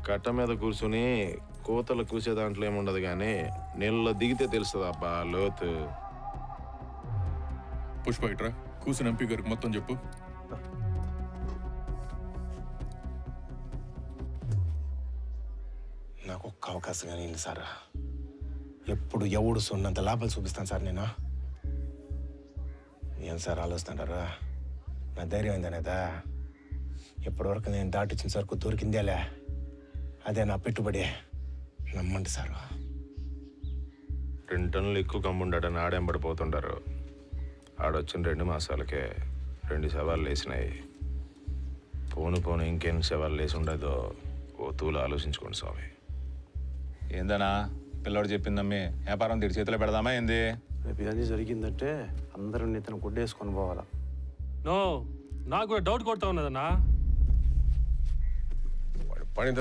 కట్ట మీద కూర్చుని కోతలు కూసే దాంట్లో ఏముండదు కానీ నీళ్ళలో దిగితే తెలుస్తుంది అబ్బా లోతు. పుష్ప ఇట్రా, కూసిన ఎంపీ గారికి మొత్తం చెప్పు. నాకు ఒక్క అవకాశం కానీ ఇల్లు సార్. ఎప్పుడు ఎవడు సున్నంత లాభాలు చూపిస్తాను సార్ నేను. ఏం సార్ ఆలోచిస్తుంటారా? నా ధైర్యం ఏందనేదా? ఇప్పటివరకు నేను దాటిచ్చిన సరుకు దొరికిందేలే, అదే నా పెట్టుబడి. నమ్మండి సార్. 2 టన్నులు ఎక్కువ కమ్ముండటని ఆడెంబడిపోతుంటారు. ఆడొచ్చిన 2 మాసాలకే 2 శవాలు లేచినాయి. పోను ఇంకెన్ని శవాలు లేచి ఉండదో ఓ తూలు ఆలోచించుకోండి స్వామి. ఏందనా పిల్లోడు చెప్పిందమ్మి వ్యాపారం తిరిగి చేతిలో పెడదామా ఏంది? రేపు ఇవన్నీ జరిగిందంటే అందరూ ఇతను గుడ్డేసుకొని పోవాలా? నో, నాకు కూడా డౌట్ కొడతా ఉన్నదన్నా. పనితనం